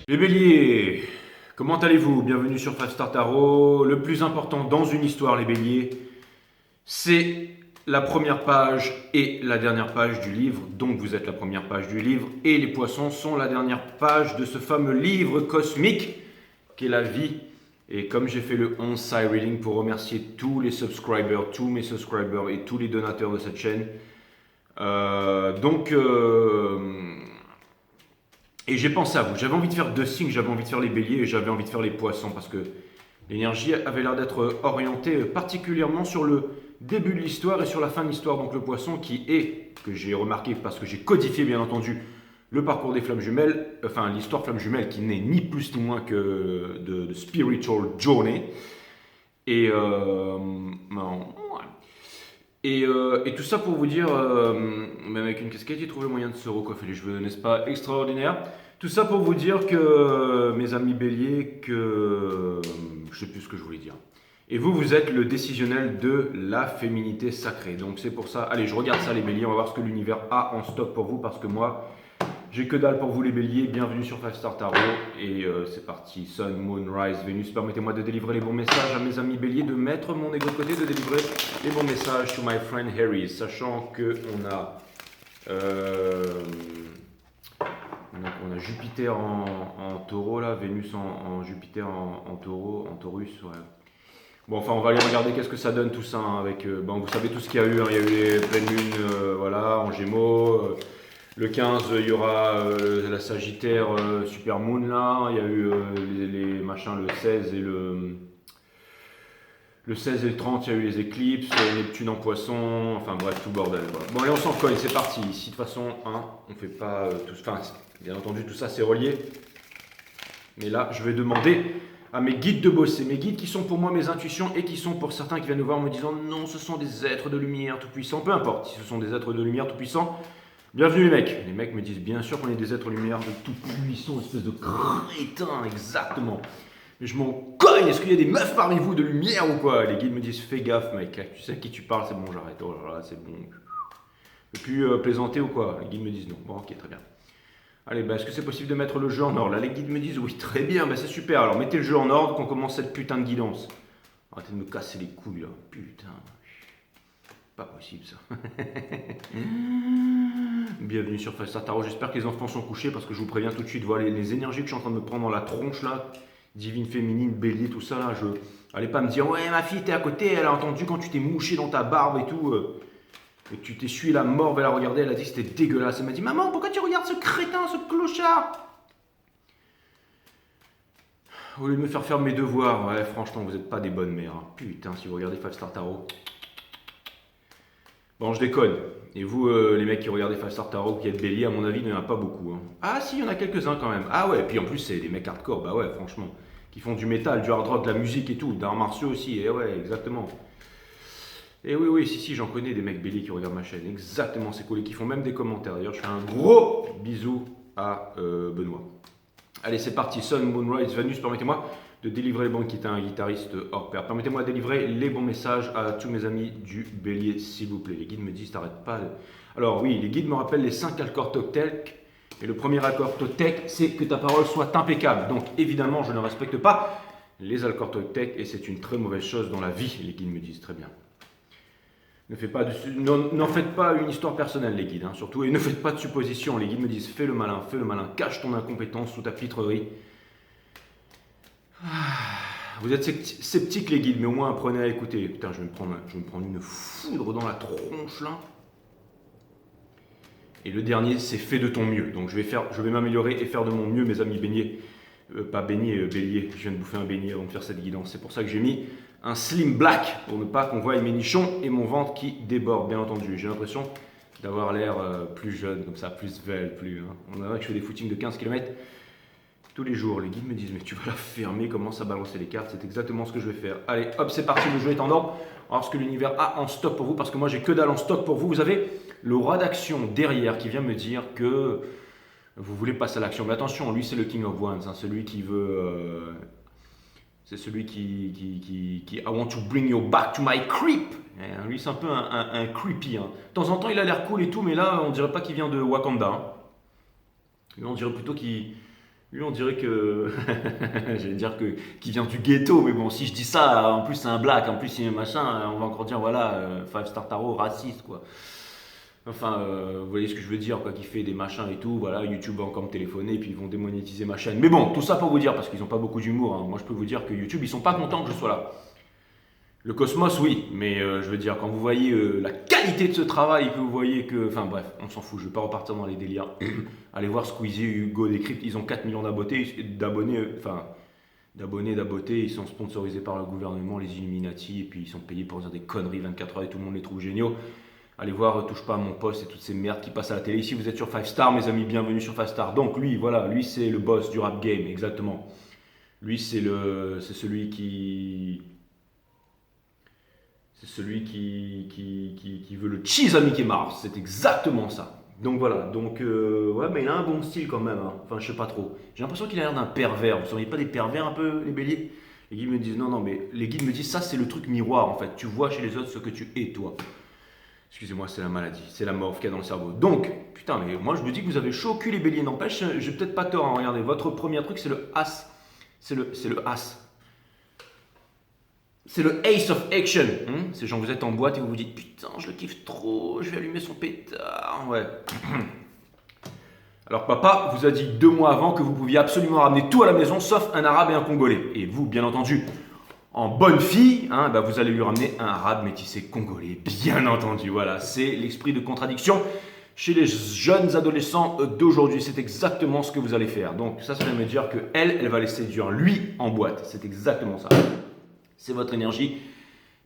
Les béliers, comment allez-vous? Bienvenue sur Five Star Tarot. Le plus important dans une histoire, les béliers, c'est la première page et la dernière page du livre. Donc vous êtes la première page du livre et les poissons sont la dernière page de ce fameux livre cosmique qu'est la vie. Et comme j'ai fait le 11 side reading pour remercier tous les subscribers, tous mes subscribers et tous les donateurs de cette chaîne, et j'ai pensé à vous. J'avais envie de faire deux signes. J'avais envie de faire les béliers et j'avais envie de faire les poissons parce que l'énergie avait l'air d'être orientée particulièrement sur le début de l'histoire et sur la fin de l'histoire. Donc le poisson qui est, que j'ai remarqué parce que j'ai codifié bien entendu le parcours des flammes jumelles, enfin l'histoire flammes jumelles qui n'est ni plus ni moins que de Spiritual Journey. Et, et tout ça pour vous dire, même avec une casquette, j'ai trouvé le moyen de se recoiffer les cheveux, n'est-ce pas extraordinaire? Tout ça pour vous dire que, mes amis béliers, que je sais plus ce que je voulais dire. Et vous, vous êtes le décisionnel de la féminité sacrée. Donc c'est pour ça, allez, je regarde ça les béliers, on va voir ce que l'univers a en stock pour vous, parce que moi, j'ai que dalle pour vous les béliers. Bienvenue sur Five Star Tarot. Et c'est parti, Sun, Moon, Rise, Vénus. Permettez-moi de délivrer les bons messages à mes amis béliers, de mettre mon ego de côté, de délivrer les bons messages to my friend Harry. Sachant qu'on a... on a Jupiter en taureau là, Vénus en Jupiter en taureau, en taurus, ouais. Bon, enfin, on va aller regarder qu'est-ce que ça donne tout ça hein, avec. Bon, vous savez tout ce qu'il y a eu. Hein, il y a eu les pleines lunes, voilà, en Gémeaux. Le 15, il y aura la Sagittaire Super Moon là. Il y a eu les machins le 16 et le 16 et le 30, il y a eu les éclipses, Neptune en poisson, enfin bref, tout bordel. Voilà. Bon, allez, on s'en colle, c'est parti. Ici, de toute façon, hein, on fait pas tout. Enfin, bien entendu, tout ça c'est relié. Mais là, je vais demander à mes guides de bosser. Mes guides qui sont pour moi mes intuitions et qui sont pour certains qui viennent nous voir en me disant non, ce sont des êtres de lumière tout puissants. Peu importe si ce sont des êtres de lumière tout puissants. Bienvenue les mecs. Les mecs me disent bien sûr qu'on est des êtres de lumière de tout puissants, espèce de crétins, exactement. Mais je m'en cogne, est-ce qu'il y a des meufs parmi vous de lumière ou quoi? Les guides me disent fais gaffe mec, tu sais à qui tu parles, c'est bon, j'arrête, oh là là, c'est bon. Je peux plus plaisanter ou quoi? Les guides me disent non, bon ok, très bien. Allez, bah, est-ce que c'est possible de mettre le jeu en ordre? Là, les guides me disent oui, très bien, bah, c'est super. Alors, mettez le jeu en ordre, qu'on commence cette putain de guidance. Arrêtez de me casser les couilles, là. Putain. Pas possible, ça. Bienvenue sur Five Star Tarot. J'espère que les enfants sont couchés, parce que je vous préviens tout de suite, voilà, les énergies que je suis en train de me prendre dans la tronche, là, divine féminine, bélier, tout ça, là, allez pas me dire, ouais, ma fille, t'es à côté, elle a entendu quand tu t'es mouché dans ta barbe et tout. Et tu t'es sué la morve, elle a regardé, elle a dit que c'était dégueulasse. Elle m'a dit, maman, pourquoi tu regardes ce crétin, ce clochard? Au lieu de me faire faire mes devoirs, ouais, franchement, vous n'êtes pas des bonnes mères. Hein. Putain, si vous regardez Five Star Tarot. Bon, je déconne. Et vous, les mecs qui regardez Five Star Tarot, qui êtes bélier, à mon avis, il n'y en a pas beaucoup. Hein. Ah, si, il y en a quelques-uns quand même. Ah ouais, et puis en plus, c'est des mecs hardcore, bah ouais, franchement. Qui font du métal, du hard rock, de la musique et tout, d'arts martiaux aussi, et ouais, exactement. Et oui, oui, si, j'en connais des mecs béliers qui regardent ma chaîne. Exactement, c'est cool. Et qui font même des commentaires. D'ailleurs, je fais un gros bisou à Benoît. Allez, c'est parti. Sun, Moonrise, Venus, permettez-moi de délivrer les bons qui est un guitariste hors pair. Permettez-moi de délivrer les bons messages à tous mes amis du bélier, s'il vous plaît. Les guides me disent, t'arrêtes pas. Alors oui, les guides me rappellent les 5 accords Toltec. Et le premier accord Toltec, c'est que ta parole soit impeccable. Donc évidemment, je ne respecte pas les accords Toltec et c'est une très mauvaise chose dans la vie. Les guides me disent très bien. N'en faites pas une histoire personnelle, les guides, hein, surtout, et ne faites pas de suppositions. Les guides me disent fais le malin, cache ton incompétence sous ta pitrerie. Vous êtes sceptiques, les guides, mais au moins apprenez à écouter. Putain, je vais me prendre une foudre dans la tronche là. Et le dernier, c'est fais de ton mieux. Donc je vais m'améliorer et faire de mon mieux, mes amis baignés. Pas beignet, bélier. Je viens de bouffer un beignet avant de faire cette guidance. C'est pour ça que j'ai mis un slim black pour ne pas qu'on voie mes nichons et mon ventre qui déborde, bien entendu. J'ai l'impression d'avoir l'air plus jeune, comme ça, plus svelte, plus. Hein. On dirait que je fais des footings de 15 km tous les jours. Les guides me disent, mais tu vas la fermer, commence à balancer les cartes. C'est exactement ce que je vais faire. Allez, hop, c'est parti, le jeu est en ordre. On va voir ce que l'univers a en stock pour vous, parce que moi, j'ai que dalle en stock pour vous. Vous avez le roi d'action derrière qui vient me dire que vous voulez passer à l'action. Mais attention, lui, c'est le King of Wands, hein, celui qui veut. C'est celui qui I want to bring you back to my creep. Et, lui, c'est un peu un creepy. Hein. De temps en temps, il a l'air cool et tout, mais là, on dirait pas qu'il vient de Wakanda. Hein. Là, on dirait plutôt qu'il Lui, on dirait que. J'allais dire qu'il vient du ghetto, mais bon, si je dis ça, en plus c'est un black, en plus il est machin, on va encore dire, voilà, Five Star Tarot, raciste, quoi. Enfin, vous voyez ce que je veux dire, quoi, qui fait des machins et tout, voilà, YouTube va encore me téléphoner, et puis ils vont démonétiser ma chaîne. Mais bon, tout ça pour vous dire, parce qu'ils n'ont pas beaucoup d'humour, hein. Moi je peux vous dire que YouTube, ils sont pas contents que je sois là. Le Cosmos, oui, mais je veux dire, quand vous voyez la qualité de ce travail, que vous voyez que. Enfin bref, on s'en fout, je ne vais pas repartir dans les délires. Allez voir Squeezie, Hugo Décrypte, ils ont 4 millions d'abonnés, ils sont sponsorisés par le gouvernement, les Illuminati, et puis ils sont payés pour dire des conneries 24 heures et tout le monde les trouve géniaux. Allez voir Touche pas à mon poste et toutes ces merdes qui passent à la télé. Ici, vous êtes sur 5 Star, mes amis, bienvenue sur 5 Star. Donc lui, voilà, lui c'est le boss du rap game, exactement. Lui c'est celui qui. C'est celui qui veut le cheese à Mickey Mouse. C'est exactement ça. Donc voilà. Donc, ouais, mais il a un bon style quand même, hein. Enfin, je sais pas trop. J'ai l'impression qu'il a l'air d'un pervers. Vous ne seriez pas des pervers un peu, les béliers? Les guides me disent non, non, mais les guides me disent ça, c'est le truc miroir en fait. Tu vois chez les autres ce que tu es, toi. Excusez-moi, c'est la maladie, c'est la morphe qu'il y a dans le cerveau. Donc, putain, mais moi je me dis que vous avez chaud au cul, les béliers. N'empêche, j'ai peut-être pas tort, hein. Regardez, votre premier truc, c'est le As. C'est le As. C'est le Ace of Action. C'est genre vous êtes en boîte et vous vous dites putain, je le kiffe trop, je vais allumer son pétard. Ouais. Alors papa vous a dit 2 mois avant que vous pouviez absolument ramener tout à la maison sauf un arabe et un congolais. Et vous, bien entendu, en bonne fille, vous allez lui ramener un arabe métissé congolais. Bien entendu, voilà, c'est l'esprit de contradiction chez les jeunes adolescents d'aujourd'hui. C'est exactement ce que vous allez faire. Donc ça veut me dire que elle va les séduire lui en boîte. C'est exactement ça. C'est votre énergie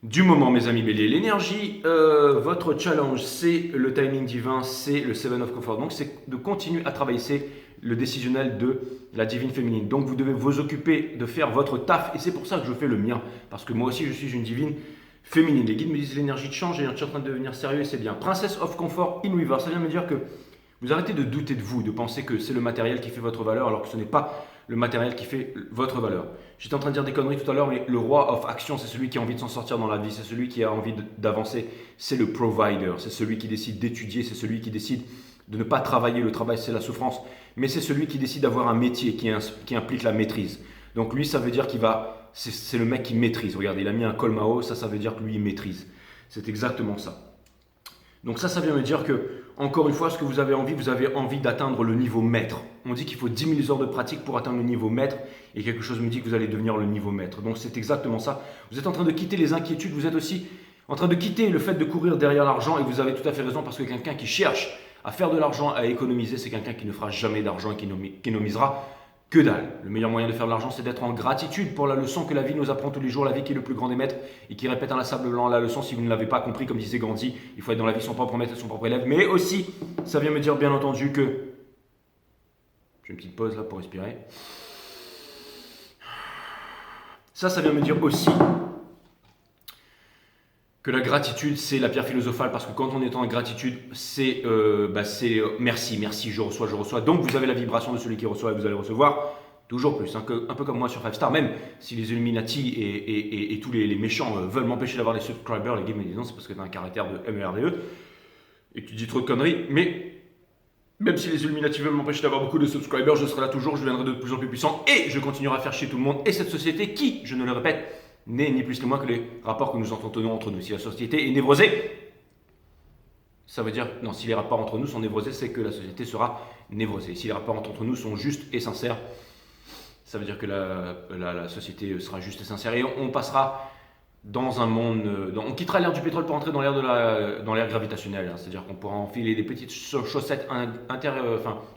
du moment, mes amis béliers. L'énergie, votre challenge, c'est le timing divin, c'est le Seven of Comfort. Donc, c'est de continuer à travailler, c'est le décisionnel de la divine féminine. Donc, vous devez vous occuper de faire votre taf. Et c'est pour ça que je fais le mien. Parce que moi aussi, je suis une divine féminine. Les guides me disent l'énergie change et je suis en train de devenir sérieux et c'est bien. Princess of Comfort in Weaver, ça vient me dire que vous arrêtez de douter de vous, de penser que c'est le matériel qui fait votre valeur alors que ce n'est pas le matériel qui fait votre valeur. J'étais en train de dire des conneries tout à l'heure, mais le roi of action, c'est celui qui a envie de s'en sortir dans la vie, c'est celui qui a envie d'avancer, c'est le provider, c'est celui qui décide d'étudier, c'est celui qui décide de ne pas travailler, le travail c'est la souffrance, mais c'est celui qui décide d'avoir un métier qui implique la maîtrise. Donc lui, ça veut dire qu'il va, c'est le mec qui maîtrise. Regardez, il a mis un col Mao, ça veut dire que lui, il maîtrise. C'est exactement ça. Donc ça vient me dire que, encore une fois, ce que vous avez envie d'atteindre le niveau maître. On dit qu'il faut 10 000 heures de pratique pour atteindre le niveau maître, et quelque chose me dit que vous allez devenir le niveau maître. Donc c'est exactement ça. Vous êtes en train de quitter les inquiétudes, vous êtes aussi en train de quitter le fait de courir derrière l'argent, et vous avez tout à fait raison, parce que quelqu'un qui cherche à faire de l'argent, à économiser, c'est quelqu'un qui ne fera jamais d'argent et qui économisera que dalle. Le meilleur moyen de faire de l'argent, c'est d'être en gratitude pour la leçon que la vie nous apprend tous les jours, la vie qui est le plus grand des maîtres et qui répète inlassablement la leçon. Si vous ne l'avez pas compris, comme disait Gandhi, il faut être dans la vie son propre maître et son propre élève. Mais aussi, ça vient me dire bien entendu que... J'ai une petite pause là pour respirer. Ça vient me dire aussi que la gratitude, c'est la pierre philosophale, parce que quand on est en gratitude, c'est merci, merci, je reçois. Donc vous avez la vibration de celui qui reçoit et vous allez recevoir toujours plus. Un peu comme moi sur 5 Star, même si les Illuminati et tous les méchants veulent m'empêcher d'avoir des subscribers, les gars me disent non, c'est parce que tu as un caractère de MERDE et que tu dis trop de conneries, mais même si les Illuminati veulent m'empêcher d'avoir beaucoup de subscribers, je serai là toujours, je deviendrai de plus en plus puissant et je continuerai à faire chier tout le monde et cette société qui, je ne le répète, n'est ni plus ni moins que les rapports que nous entretenons entre nous. Si la société est névrosée, ça veut dire, non, si les rapports entre nous sont névrosés, c'est que la société sera névrosée. Si les rapports entre nous sont justes et sincères, ça veut dire que la société sera juste et sincère. Et on passera dans un monde, on quittera l'ère du pétrole pour entrer dans l'ère gravitationnelle. Hein. C'est-à-dire qu'on pourra enfiler des petites chaussettes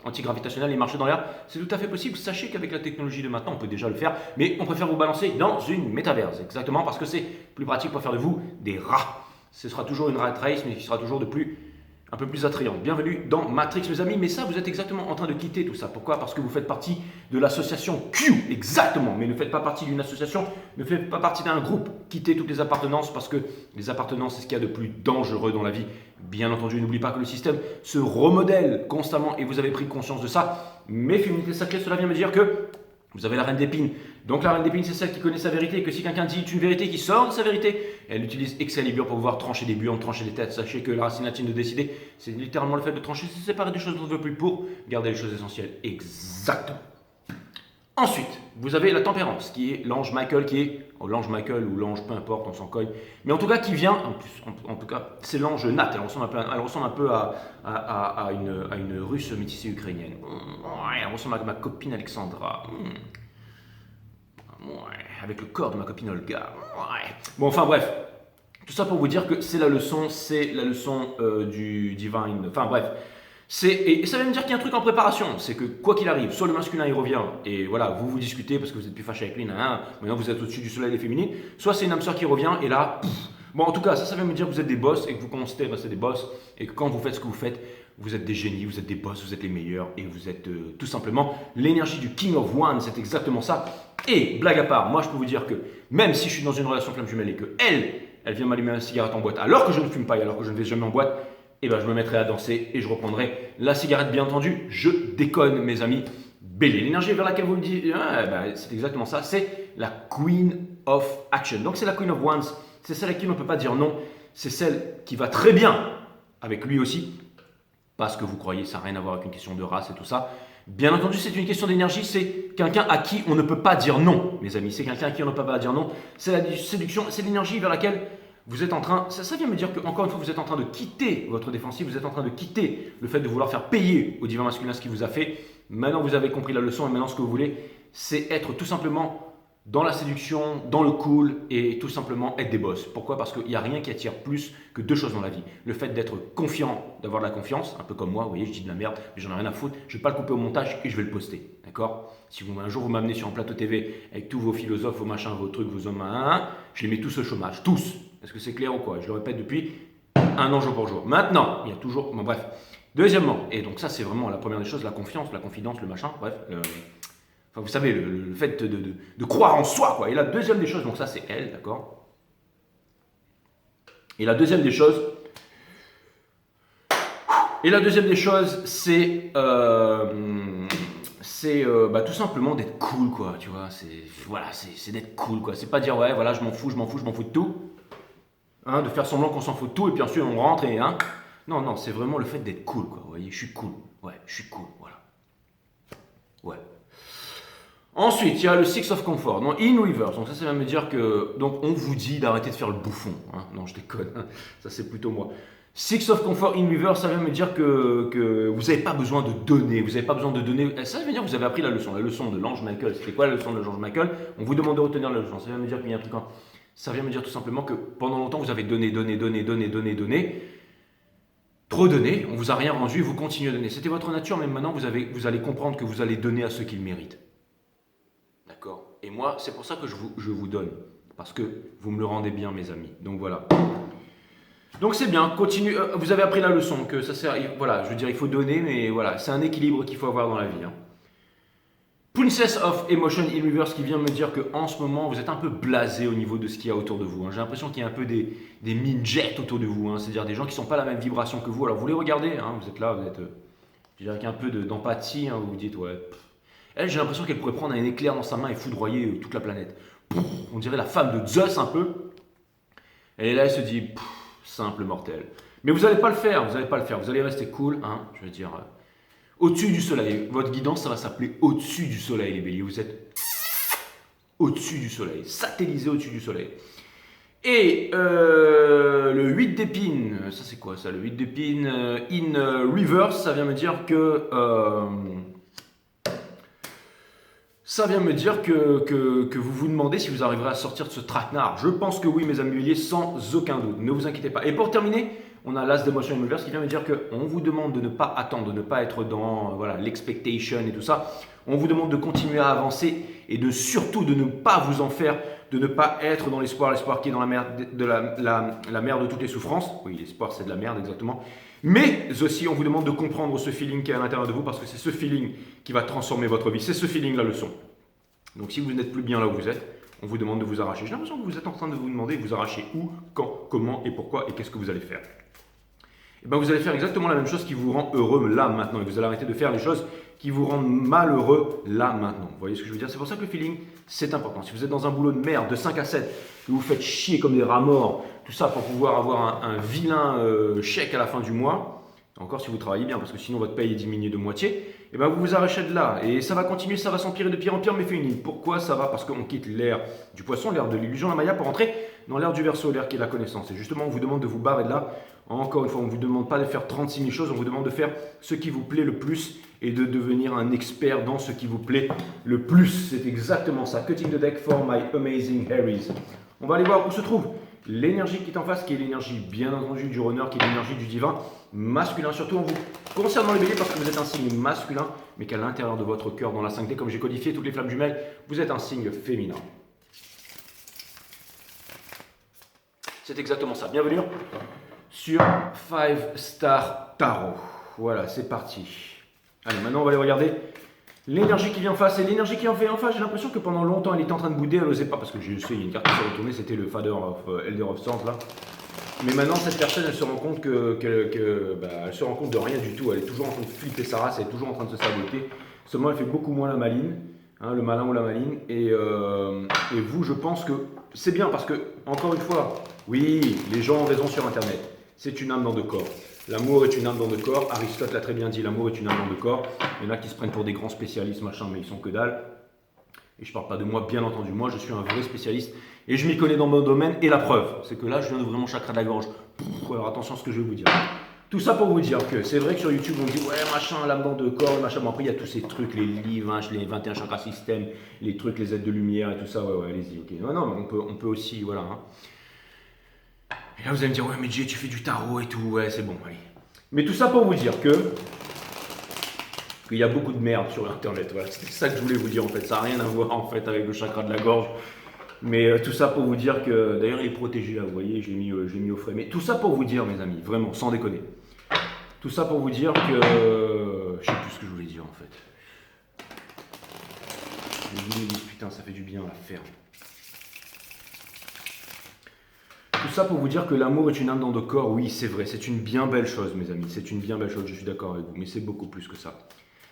antigravitationnelles et marcher dans l'air. C'est tout à fait possible. Sachez qu'avec la technologie de maintenant, on peut déjà le faire, mais on préfère vous balancer dans une métaverse. Exactement, parce que c'est plus pratique pour faire de vous des rats. Ce sera toujours une rat race, mais qui sera toujours un peu plus attrayant. Bienvenue dans Matrix, mes amis. Mais ça, vous êtes exactement en train de quitter tout ça. Pourquoi? Parce que vous faites partie de l'association Q. Exactement. Mais ne faites pas partie d'une association, ne faites pas partie d'un groupe. Quittez toutes les appartenances, parce que les appartenances, c'est ce qu'il y a de plus dangereux dans la vie. Bien entendu, n'oubliez pas que le système se remodèle constamment et vous avez pris conscience de ça. Mais féminité sacrée, cela vient me dire que vous avez la reine d'épines. Donc la reine d'épines, c'est celle qui connaît sa vérité et que si quelqu'un dit une vérité qui sort de sa vérité, elle utilise Excalibur pour pouvoir trancher des burnes, trancher des têtes. Sachez que la racine latine de décider, c'est littéralement le fait de trancher, c'est séparer des choses dont on ne veut plus pour garder les choses essentielles. Exactement. Ensuite, vous avez la tempérance, qui est l'ange Michael, l'ange Michael ou l'ange, peu importe, on s'en cogne, mais en tout cas qui vient, en tout cas, c'est l'ange Nat, elle ressemble un peu à une russe métissée ukrainienne. Ouais, elle ressemble à ma copine Alexandra. Ouais, avec le corps de ma copine Olga. Ouais. Bon, enfin bref, tout ça pour vous dire que c'est la leçon du divine, enfin bref. Et ça veut me dire qu'il y a un truc en préparation, c'est que quoi qu'il arrive, soit le masculin il revient et voilà, vous discutez parce que vous êtes plus fâché avec lui, maintenant vous êtes au-dessus du soleil des féminines, soit c'est une âme sœur qui revient et là, bon en tout cas ça veut me dire que vous êtes des boss et que vous constatez rester des boss et que quand vous faites ce que vous faites, vous êtes des génies, vous êtes des boss, vous êtes les meilleurs et vous êtes tout simplement l'énergie du King of Wands, c'est exactement ça. Et blague à part, moi je peux vous dire que même si je suis dans une relation flamme jumelle et que elle vient m'allumer une cigarette en boîte alors que je ne fume pas et alors que je ne vais jamais en boîte, et ben je me mettrai à danser et je reprendrai la cigarette, bien entendu. Je déconne, mes amis. Bélier, l'énergie vers laquelle vous me dites, c'est exactement ça, c'est la Queen of Action. Donc c'est la Queen of Wands, c'est celle à qui on ne peut pas dire non, c'est celle qui va très bien avec lui aussi, parce que vous croyez, ça n'a rien à voir avec une question de race et tout ça. Bien entendu, c'est une question d'énergie, c'est quelqu'un à qui on ne peut pas dire non, mes amis. C'est quelqu'un à qui on ne peut pas dire non. C'est la séduction, c'est l'énergie vers laquelle vous êtes en train, ça vient me dire que encore une fois, vous êtes en train de quitter votre défensive, vous êtes en train de quitter le fait de vouloir faire payer au divin masculin ce qu'il vous a fait. Maintenant, vous avez compris la leçon et maintenant, ce que vous voulez, c'est être tout simplement dans la séduction, dans le cool et tout simplement être des boss. Pourquoi? Parce qu'il n'y a rien qui attire plus que deux choses dans la vie. Le fait d'être confiant, d'avoir de la confiance, un peu comme moi, vous voyez, je dis de la merde, mais j'en ai rien à foutre, je ne vais pas le couper au montage et je vais le poster. D'accord? Si un jour vous m'amenez sur un plateau TV avec tous vos philosophes, vos machins, vos trucs, vos hommes, je les mets tous au chômage, tous. Est-ce que c'est clair ou quoi? Je le répète depuis un an jour pour jour. Maintenant, il y a toujours. Bon, bref. Deuxièmement, et donc ça, c'est vraiment la première des choses, la confiance, la confidence, le machin, bref. Enfin, vous savez, le fait de croire en soi, quoi. Et la deuxième des choses, donc ça, c'est elle, d'accord? Et la deuxième des choses. C'est. Tout simplement d'être cool, quoi, tu vois. C'est d'être cool, quoi. C'est pas dire, ouais, voilà, je m'en fous de tout. De faire semblant qu'on s'en fout de tout et puis ensuite on rentre et non, c'est vraiment le fait d'être cool, quoi. Vous voyez, je suis cool. Ouais, je suis cool, voilà. Ouais. Ensuite, il y a le Six of Comfort, non, in reverse. Donc ça va me dire que donc on vous dit d'arrêter de faire le bouffon. Non, je déconne. Ça c'est plutôt moi. Six of Comfort in reverse, ça veut me dire que vous n'avez pas besoin de donner. Vous n'avez pas besoin de donner. Ça veut dire que vous avez appris la leçon de l'ange Michael. C'était quoi la leçon de l'ange Michael? On vous demande de retenir la leçon. Ça veut me dire qu'il y a un truc. Ça vient me dire tout simplement que pendant longtemps, vous avez donné. Trop donné, on ne vous a rien rendu et vous continuez à donner. C'était votre nature, mais maintenant, vous allez comprendre que vous allez donner à ceux qui le méritent. D'accord? Et moi, c'est pour ça que je vous donne. Parce que vous me le rendez bien, mes amis. Donc voilà. Donc c'est bien, continue. Vous avez appris la leçon, que ça sert. Voilà, je veux dire, il faut donner, mais voilà, c'est un équilibre qu'il faut avoir dans la vie. Princess of Emotion in Reverse qui vient me dire qu'en ce moment, vous êtes un peu blasé au niveau de ce qu'il y a autour de vous. J'ai l'impression qu'il y a un peu des mine-jets autour de vous. C'est-à-dire des gens qui ne sont pas la même vibration que vous. Alors vous les regardez, vous êtes là, je dirais qu'il y a un peu d'empathie. Vous vous dites, ouais. Elle, j'ai l'impression qu'elle pourrait prendre un éclair dans sa main et foudroyer toute la planète. On dirait la femme de Zeus un peu. Elle est là, elle se dit, simple mortel. Mais vous n'allez pas le faire, vous allez rester cool, je veux dire... Au-dessus du soleil. Votre guidance, ça va s'appeler au-dessus du soleil, les béliers. Vous êtes au-dessus du soleil, satellisé au-dessus du soleil. Et le 8 d'épines, ça c'est quoi ça? Le 8 d'épines in reverse, ça vient me dire que... que vous vous demandez si vous arriverez à sortir de ce traquenard. Je pense que oui, mes amis béliers, sans aucun doute. Ne vous inquiétez pas. Et pour terminer... On a l'As d'Emotion in Reverse qui vient me dire qu'on vous demande de ne pas attendre, de ne pas être dans l'expectation et tout ça. On vous demande de continuer à avancer et surtout de ne pas vous en faire, de ne pas être dans l'espoir qui est dans la mer de la mer de toutes les souffrances. Oui, l'espoir c'est de la merde exactement. Mais aussi on vous demande de comprendre ce feeling qui est à l'intérieur de vous parce que c'est ce feeling qui va transformer votre vie. C'est ce feeling la leçon. Donc si vous n'êtes plus bien là où vous êtes, on vous demande de vous arracher. J'ai l'impression que vous êtes en train de vous demander de vous arracher où, quand, comment et pourquoi et qu'est-ce que vous allez faire. Et vous allez faire exactement la même chose qui vous rend heureux là maintenant. Et vous allez arrêter de faire les choses qui vous rendent malheureux là maintenant. Vous voyez ce que je veux dire? C'est pour ça que le feeling, c'est important. Si vous êtes dans un boulot de merde de 5 à 7, que vous faites chier comme des rats morts, tout ça pour pouvoir avoir un vilain chèque à la fin du mois, encore si vous travaillez bien, parce que sinon votre paye est diminuée de moitié, et ben vous vous arrachez de là. Et ça va continuer, ça va s'empirer de pire en pire, mais féminine. Pourquoi ça va? Parce qu'on quitte l'ère du poisson, l'ère de l'illusion, la Maya, pour entrer dans l'ère du Verseau, l'ère qui est la connaissance. Et justement, on vous demande de vous barrer de là. Encore une fois, on ne vous demande pas de faire 36 000 choses, on vous demande de faire ce qui vous plaît le plus et de devenir un expert dans ce qui vous plaît le plus. C'est exactement ça. Cutting the deck for my amazing Harrys. On va aller voir où se trouve l'énergie qui est en face, qui est l'énergie bien entendu du runner, qui est l'énergie du divin masculin. Surtout en vous concernant les béliers parce que vous êtes un signe masculin, mais qu'à l'intérieur de votre cœur, dans la 5D, comme j'ai codifié toutes les flammes jumelles, vous êtes un signe féminin. C'est exactement ça. Bienvenue sur 5 Star Tarot. Voilà, c'est parti. Allez, maintenant on va aller regarder l'énergie qui vient en face. Et l'énergie qui en fait en face, j'ai l'impression que pendant longtemps elle était en train de bouder, elle n'osait pas, parce que je sais, il y a une carte qui s'est retournée, c'était le Father of Elder of Sand là. Mais maintenant cette personne, elle se rend compte elle se rend compte de rien du tout. Elle est toujours en train de flipper sa race, elle est toujours en train de se saboter. Seulement elle fait beaucoup moins la maline, hein, le malin ou la maline. Et vous, je pense que c'est bien parce que, encore une fois, oui, les gens ont raison sur Internet. C'est une âme dans deux corps. L'amour est une âme dans deux corps. Aristote l'a très bien dit, l'amour est une âme dans deux corps. Il y en a qui se prennent pour des grands spécialistes, machin, mais ils sont que dalle. Et je ne parle pas de moi, bien entendu. Moi, je suis un vrai spécialiste et je m'y connais dans mon domaine. Et la preuve, c'est que là, je viens d'ouvrir mon chakra de la gorge. Alors attention à ce que je vais vous dire. Tout ça pour vous dire que c'est vrai que sur YouTube, on dit ouais, machin, l'âme dans deux corps, machin. Bon, après, il y a tous ces trucs, les livres, hein, les 21 chakras systèmes, les trucs, les aides de lumière et tout ça. Ouais, allez-y, ok. Non, mais on peut aussi, voilà. Hein. Et là, vous allez me dire, ouais, mais Jay, tu fais du tarot et tout. Ouais, c'est bon, allez. Mais tout ça pour vous dire qu'il y a beaucoup de merde sur Internet. Voilà, c'est ça que je voulais vous dire en fait. Ça n'a rien à voir en fait avec le chakra de la gorge. Mais tout ça pour vous dire que, d'ailleurs, il est protégé là, vous voyez, j'ai mis au frais. Mais tout ça pour vous dire, mes amis, vraiment, sans déconner. Tout ça pour vous dire que, je sais plus ce que je voulais dire en fait. Les me disent, putain, ça fait du bien à faire. Tout ça pour vous dire que l'amour est une âme dans deux corps, oui, c'est vrai, c'est une bien belle chose, mes amis, c'est une bien belle chose, je suis d'accord avec vous, mais c'est beaucoup plus que ça.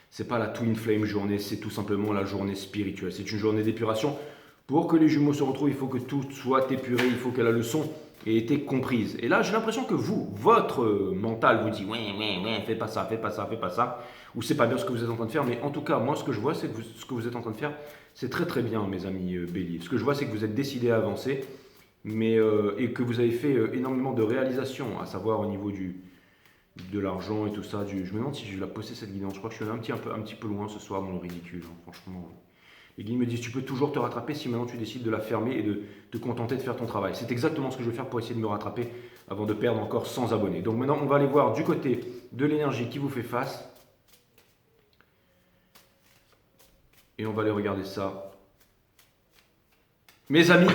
C'est pas la Twin Flame journée, c'est tout simplement la journée spirituelle, c'est une journée d'épuration. Pour que les jumeaux se retrouvent, il faut que tout soit épuré, il faut que la leçon ait été comprise. Et là, j'ai l'impression que vous, votre mental vous dit, ouais, fais pas ça, ou c'est pas bien ce que vous êtes en train de faire, mais en tout cas, moi, ce que je vois, c'est que ce que vous êtes en train de faire, c'est très très bien, mes amis béliers. Ce que je vois, c'est que vous êtes décidés à avancer, et que vous avez fait énormément de réalisations, à savoir au niveau de l'argent et tout ça. Je me demande si je vais la poster cette guidance. Je crois que je suis un petit peu loin ce soir dans le ridicule, hein, franchement. Les guides me disent, tu peux toujours te rattraper si maintenant tu décides de la fermer et de te contenter de faire ton travail. C'est exactement ce que je vais faire pour essayer de me rattraper avant de perdre encore 100 abonnés. Donc maintenant, on va aller voir du côté de l'énergie qui vous fait face. Et on va aller regarder ça. Mes amis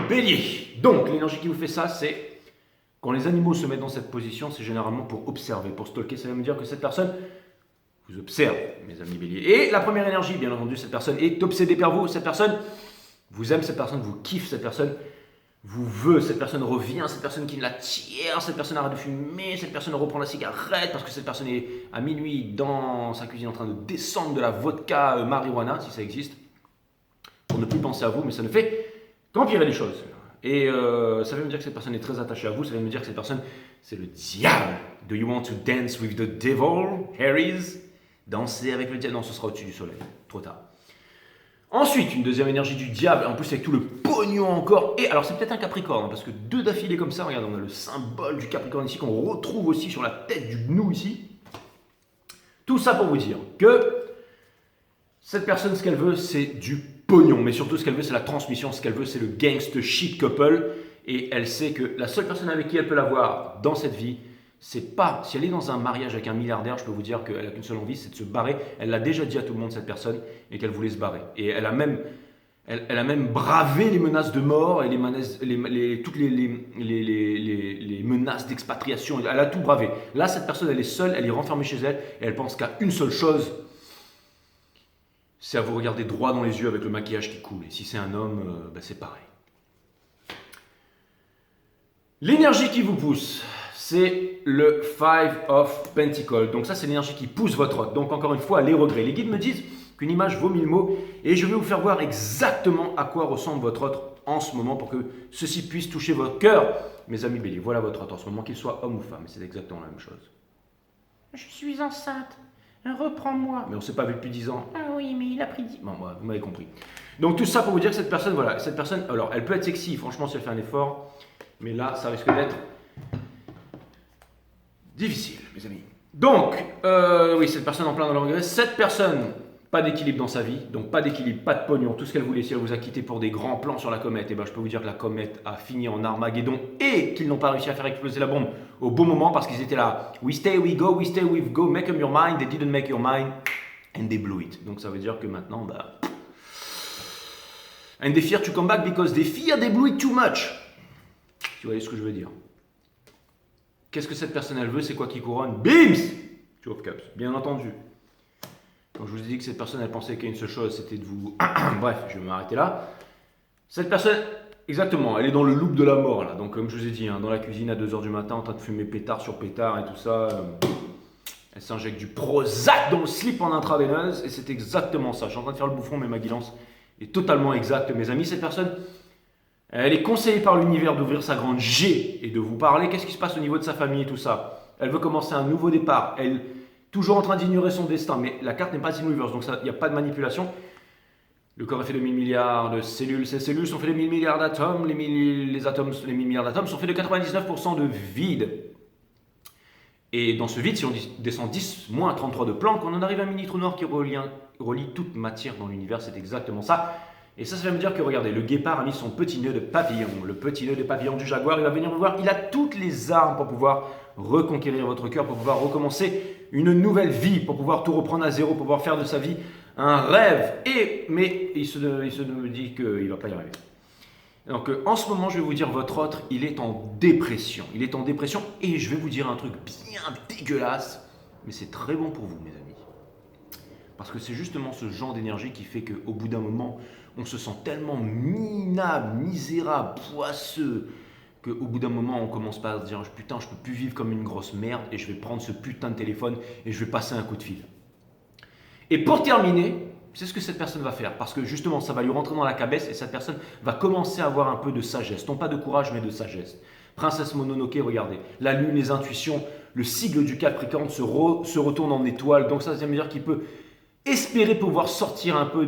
Bélier. Donc, l'énergie qui vous fait ça, c'est quand les animaux se mettent dans cette position, c'est généralement pour observer, pour stalker. Ça veut me dire que cette personne vous observe, mes amis Bélier. Et la première énergie, bien entendu, cette personne est obsédée par vous. Cette personne vous aime, cette personne vous kiffe, cette personne vous veut, cette personne revient, cette personne qui la tire, cette personne arrête de fumer, cette personne reprend la cigarette parce que cette personne est à minuit dans sa cuisine en train de descendre de la vodka marijuana, si ça existe, pour ne plus penser à vous, mais ça ne fait qu'empirer les choses. Et ça veut me dire que cette personne est très attachée à vous, ça veut me dire que cette personne, c'est le diable. Do you want to dance with the devil, Harrys? Danser avec le diable? Non, ce sera au-dessus du soleil, trop tard. Ensuite, une deuxième énergie du diable, en plus avec tout le pognon encore. Et alors, c'est peut-être un capricorne, hein, parce que deux d'affilée comme ça, regarde, on a le symbole du capricorne ici, qu'on retrouve aussi sur la tête du gnou ici. Tout ça pour vous dire que cette personne, ce qu'elle veut, c'est du pognon. Mais surtout, ce qu'elle veut, c'est la transmission. Ce qu'elle veut, c'est le gangster shit couple. Et elle sait que la seule personne avec qui elle peut l'avoir dans cette vie, c'est pas, si elle est dans un mariage avec un milliardaire, je peux vous dire qu'elle n'a qu'une seule envie, c'est de se barrer. Elle l'a déjà dit à tout le monde, cette personne, et qu'elle voulait se barrer. Et elle a même bravé les menaces de mort et toutes les menaces d'expatriation. Elle a tout bravé. Là, cette personne, elle est seule, elle est renfermée chez elle, et elle pense qu'à une seule chose, c'est à vous regarder droit dans les yeux avec le maquillage qui coule. Et si c'est un homme, c'est pareil. L'énergie qui vous pousse, c'est le 5 of Pentacles. Donc ça, c'est l'énergie qui pousse votre hôte. Donc encore une fois, les regrets. Les guides me disent qu'une image vaut 1000 mots. Et je vais vous faire voir exactement à quoi ressemble votre hôte en ce moment pour que ceci puisse toucher votre cœur. Mes amis béliers, voilà votre hôte en ce moment, qu'il soit homme ou femme. C'est exactement la même chose. Je suis enceinte. Reprends-moi. Mais on ne s'est pas vu depuis 10 ans. Ah oui, mais il a pris 10. Bon, vous m'avez compris. Donc tout ça pour vous dire que cette personne, voilà, cette personne, alors elle peut être sexy, franchement, si elle fait un effort, mais là, ça risque d'être difficile, mes amis. Donc, oui, cette personne en plein dans le regret, cette personne, pas d'équilibre dans sa vie, donc pas d'équilibre, pas de pognon, tout ce qu'elle voulait, si elle vous a quitté pour des grands plans sur la comète, et ben je peux vous dire que la comète a fini en Armageddon et qu'ils n'ont pas réussi à faire exploser la bombe au bon moment parce qu'ils étaient là. We stay, we go, make up your mind, they didn't make your mind, and they blew it. Donc ça veut dire que maintenant, bah... And they fear to come back because they fear they blew it too much. Tu voyez ce que je veux dire? Qu'est-ce que cette personne elle veut? C'est quoi qui couronne? Bims! Two of Cups, bien entendu. Quand je vous ai dit que cette personne elle pensait qu'à une seule chose, c'était de vous... Bref, je vais m'arrêter là. Cette personne, exactement, elle est dans le loop de la mort là. Donc comme je vous ai dit, hein, dans la cuisine à 2h du matin en train de fumer pétard sur pétard et tout ça. Elle s'injecte du Prozac dans le slip en intraveineuse et c'est exactement ça. Je suis en train de faire le bouffon mais ma guidance est totalement exacte, mes amis. Cette personne, elle est conseillée par l'univers d'ouvrir sa grande G et de vous parler. Qu'est-ce qui se passe au niveau de sa famille et tout ça? Elle veut commencer un nouveau départ. Elle toujours en train d'ignorer son destin. Mais la carte n'est pas Universe, donc il n'y a pas de manipulation. Le corps est fait de 1000 milliards de cellules. Ces cellules sont faites de 1000 milliards d'atomes. Les 1000 milliards d'atomes sont faits de 99% de vide. Et dans ce vide, si on descend 10 moins 33 de Planck, on en arrive à un mini trou noir qui relie toute matière dans l'univers. C'est exactement ça. Et ça veut me dire que, regardez, le guépard a mis son petit nœud de papillon. Le petit nœud de papillon du jaguar, il va venir vous voir. Il a toutes les armes pour pouvoir reconquérir votre cœur, pour pouvoir recommencer une nouvelle vie, pour pouvoir tout reprendre à zéro, pour pouvoir faire de sa vie un rêve. Mais il se dit qu'il ne va pas y arriver. Donc en ce moment, je vais vous dire, votre autre, il est en dépression. Il est en dépression et je vais vous dire un truc bien dégueulasse, mais c'est très bon pour vous, mes amis. Parce que c'est justement ce genre d'énergie qui fait qu'au bout d'un moment, on se sent tellement minable, misérable, poisseux, qu'au bout d'un moment, on commence pas à se dire « Putain, je peux plus vivre comme une grosse merde et je vais prendre ce putain de téléphone et je vais passer un coup de fil. » Et pour terminer, c'est ce que cette personne va faire, parce que justement, ça va lui rentrer dans la cabesse et cette personne va commencer à avoir un peu de sagesse. Non pas de courage, mais de sagesse. Princesse Mononoke, regardez, la lune, les intuitions, le sigle du Capricorne se retourne en étoile. Donc ça veut dire qu'il peut espérer pouvoir sortir un peu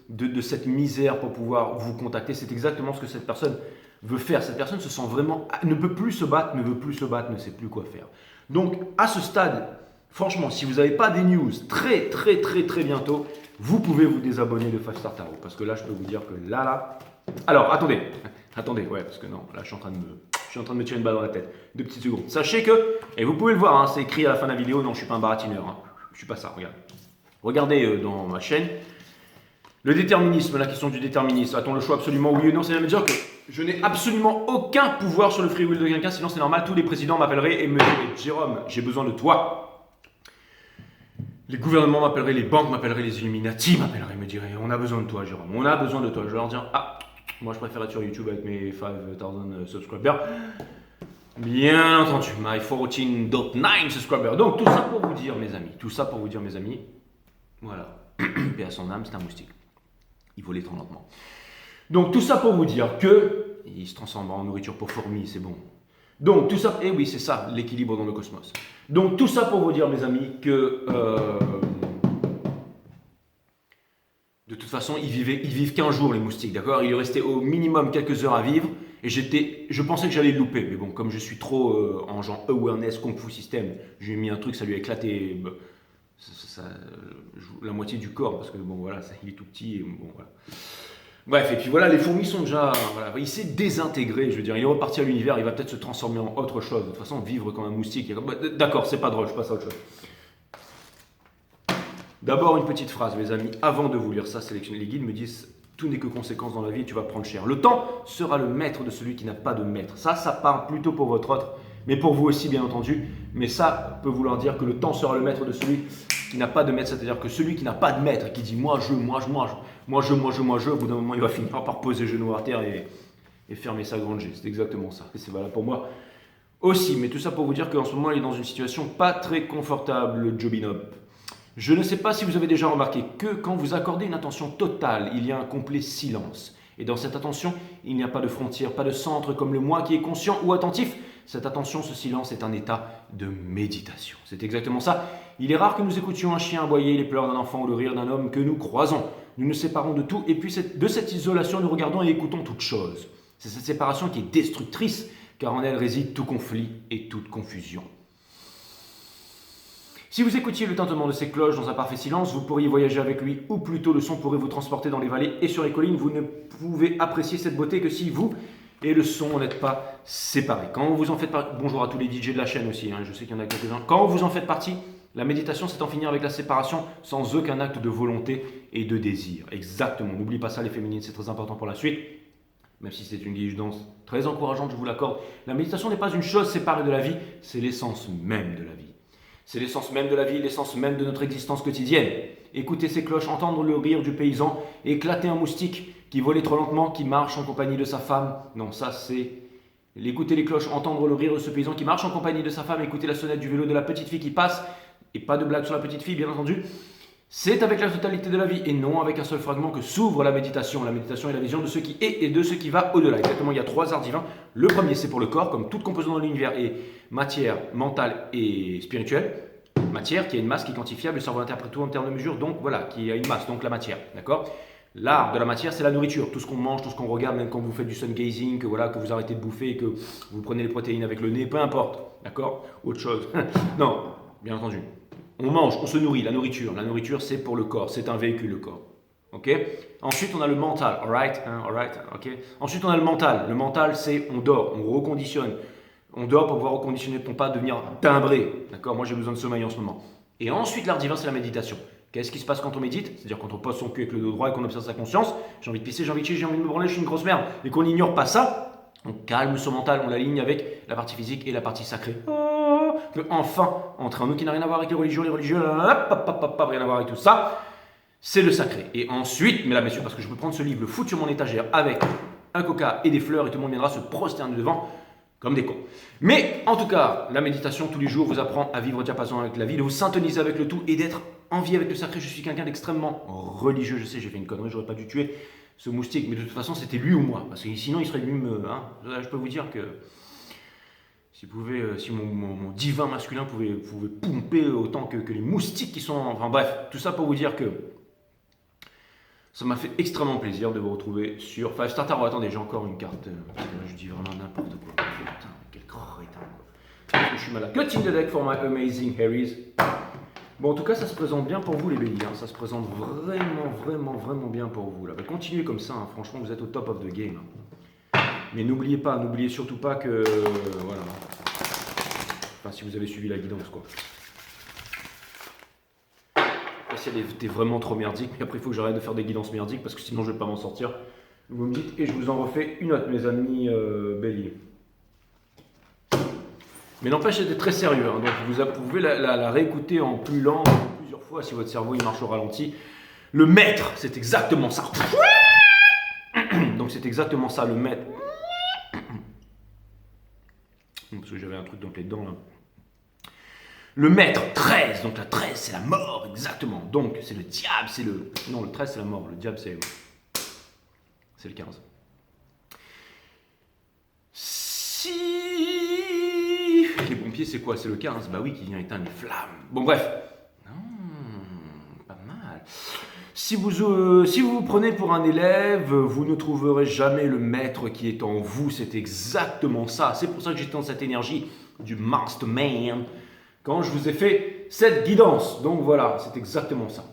de cette misère pour pouvoir vous contacter. C'est exactement ce que cette personne veut faire. Cette personne se sent vraiment, ne peut plus se battre, ne veut plus se battre, ne sait plus quoi faire. Donc à ce stade, franchement, si vous n'avez pas des news très bientôt, vous pouvez vous désabonner de 5 Star Tarot. Parce que là, je peux vous dire que là... Alors, attendez, ouais, parce que non, là, je suis en train de me tirer une balle dans la tête. 2 petites secondes. Sachez que, et vous pouvez le voir, hein, c'est écrit à la fin de la vidéo, non, je ne suis pas un baratineur. Hein. Je ne suis pas ça, regarde. Regardez dans ma chaîne. Le déterminisme, la question du déterminisme. A-t-on le choix absolument oui ou non? C'est même dire que je n'ai absolument aucun pouvoir sur le free will de quelqu'un, sinon c'est normal, tous les présidents m'appelleraient et me diraient « Jérôme, j'ai besoin de toi ». Les gouvernements m'appelleraient, les banques m'appelleraient, les Illuminati m'appelleraient, me diraient « On a besoin de toi, Jérôme, on a besoin de toi ». Je vais leur dire « Ah, moi je préfère être sur YouTube avec mes 5000 subscribers ». Bien entendu, my 14.9 subscribers. Donc tout ça pour vous dire, mes amis, voilà, paix à son âme, c'est un moustique. Il volait trop lentement. Donc tout ça pour vous dire que il se transforme en nourriture pour fourmis, c'est bon. Donc tout ça, et oui c'est ça l'équilibre dans le cosmos. Donc tout ça pour vous dire mes amis que de toute façon ils vivent qu'un jour les moustiques, d'accord? Il lui restait au minimum quelques heures à vivre et je pensais que j'allais le louper, mais bon comme je suis trop en genre awareness, kung fu system, j'ai mis un truc, ça lui a éclaté. La moitié du corps parce que bon voilà, il est tout petit et bon voilà. Bref, et puis voilà, les fourmis sont déjà, voilà, il s'est désintégré, je veux dire, il est reparti à l'univers, il va peut-être se transformer en autre chose. De toute façon, vivre comme un moustique, d'accord, c'est pas drôle, je passe à autre chose. D'abord une petite phrase, mes amis, avant de vous lire ça, sélectionner les guides me disent tout n'est que conséquence dans la vie, tu vas prendre cher. Le temps sera le maître de celui qui n'a pas de maître. Ça parle plutôt pour votre autre, mais pour vous aussi bien entendu. Mais ça peut vouloir dire que le temps sera le maître de celui qui n'a pas de maître, c'est-à-dire que celui qui n'a pas de maître, qui dit moi je, au bout d'un moment il va finir par poser genou à terre et fermer sa grande G. C'est exactement ça. Et c'est valable pour moi aussi. Mais tout ça pour vous dire qu'en ce moment il est dans une situation pas très confortable, le Jobinop. Je ne sais pas si vous avez déjà remarqué que quand vous accordez une attention totale, il y a un complet silence. Et dans cette attention, il n'y a pas de frontière, pas de centre comme le moi qui est conscient ou attentif. Cette attention, ce silence est un état de méditation. C'est exactement ça. Il est rare que nous écoutions un chien aboyer, les pleurs d'un enfant ou le rire d'un homme que nous croisons. Nous nous séparons de tout et puis de cette isolation, nous regardons et écoutons toutes choses. C'est cette séparation qui est destructrice, car en elle réside tout conflit et toute confusion. Si vous écoutiez le tintement de ces cloches dans un parfait silence, vous pourriez voyager avec lui, ou plutôt le son pourrait vous transporter dans les vallées et sur les collines. Vous ne pouvez apprécier cette beauté que si vous et le son n'êtes pas séparés. Quand vous en faites partie, bonjour à tous les DJ de la chaîne aussi, je sais qu'il y en a quelques-uns. Quand vous en faites partie, la méditation c'est en finir avec la séparation sans aucun acte de volonté et de désir. Exactement, n'oublie pas ça les féminines, c'est très important pour la suite. Même si c'est une guidance très encourageante, je vous l'accorde. La méditation n'est pas une chose séparée de la vie, c'est l'essence même de la vie. C'est l'essence même de la vie, l'essence même de notre existence quotidienne. Écouter ces cloches, entendre le rire du paysan, éclater un moustique qui volait trop lentement, qui marche en compagnie de sa femme. Non, ça c'est... Écouter les cloches, entendre le rire de ce paysan qui marche en compagnie de sa femme, écouter la sonnette du vélo de la petite fille qui passe, et pas de blague sur la petite fille bien entendu. C'est avec la totalité de la vie et non avec un seul fragment que s'ouvre la méditation. La méditation est la vision de ce qui est et de ce qui va au-delà. Exactement, il y a 3 arts divins. Le premier, c'est pour le corps, comme toute composante de l'univers est matière, mentale et spirituelle. Matière qui est une masse qui est quantifiable, le cerveau interprète tout en termes de mesure, donc voilà, qui a une masse, donc la matière, d'accord. L'art de la matière, c'est la nourriture, tout ce qu'on mange, tout ce qu'on regarde, même quand vous faites du sun gazing, que vous arrêtez de bouffer et que vous prenez les protéines avec le nez, peu importe, d'accord. Autre chose, non, bien entendu. On mange, on se nourrit, la nourriture c'est pour le corps, c'est un véhicule le corps. Ok. Ensuite on a le mental, alright, ok. Ensuite on a le mental c'est on dort, on reconditionne. On dort pour pouvoir reconditionner ton pas, devenir timbré. D'accord. Moi j'ai besoin de sommeil en ce moment. Et ensuite l'art divin c'est la méditation. Qu'est-ce qui se passe quand on médite? C'est-à-dire quand on pose son cul avec le dos droit et qu'on observe sa conscience. J'ai envie de pisser, j'ai envie de chier, j'ai envie de me branler, je suis une grosse merde. Et qu'on n'ignore pas ça, on calme son mental, on l'aligne avec la partie physique et la partie sacrée. Que enfin, entre un nous qui n'a rien à voir avec les religions, rien à voir avec tout ça, c'est le sacré. Et ensuite, mesdames, messieurs, parce que je peux prendre ce livre, le foutre sur mon étagère avec un coca et des fleurs et tout le monde viendra se prosterner devant comme des cons. Mais en tout cas, la méditation tous les jours vous apprend à vivre au diapason avec la vie, de vous syntoniser avec le tout et d'être en vie avec le sacré. Je suis quelqu'un d'extrêmement religieux, je sais, j'ai fait une connerie, j'aurais pas dû tuer ce moustique, mais de toute façon c'était lui ou moi, parce que sinon il serait venu me... je peux vous dire que si mon divin masculin pouvait pomper autant que les moustiques qui sont... Enfin bref, tout ça pour vous dire que ça m'a fait extrêmement plaisir de vous retrouver sur Five Star Tarot. Attendez, j'ai encore une carte. Je dis vraiment n'importe quoi. Putain, quel crétin quoi. Je suis malade. Cutting the deck for my amazing Harrys. Bon, en tout cas, ça se présente bien pour vous les béliers. Ça se présente vraiment bien pour vous. Là. Continuez comme ça. Franchement, vous êtes au top of the game. Mais n'oubliez surtout pas que... voilà. Enfin, si vous avez suivi la guidance, quoi. Si elle était vraiment trop merdique, mais après il faut que j'arrête de faire des guidances merdiques parce que sinon je ne vais pas m'en sortir. Vous me dites et je vous en refais une autre, mes amis béliers. Mais n'empêche, c'était très sérieux. Donc vous pouvez la réécouter en plus lent plusieurs fois si votre cerveau il marche au ralenti. Le maître, c'est exactement ça. Donc c'est exactement ça, le maître. Parce que j'avais un truc dans les dents là. Le maître, 13, donc la 13 c'est la mort, exactement. Donc c'est le diable, c'est le... Non, le 13 c'est la mort, le diable c'est le 15. Si... Les pompiers c'est quoi? C'est le 15, bah oui, qui vient éteindre les flammes. Bon bref. Pas mal. Si vous vous prenez pour un élève, vous ne trouverez jamais le maître qui est en vous, c'est exactement ça. C'est pour ça que j'étais dans cette énergie du mastermind. Quand je vous ai fait cette guidance. Donc voilà, c'est exactement ça.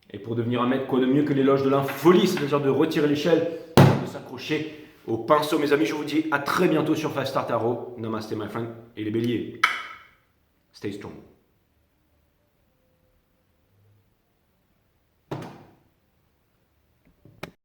Et pour devenir un maître, quoi de mieux que l'éloge de l'infolie, c'est-à-dire de retirer l'échelle, de s'accrocher au pinceau. Mes amis, je vous dis à très bientôt sur Five Star Tarot. Namaste my friend. Et les béliers, stay strong.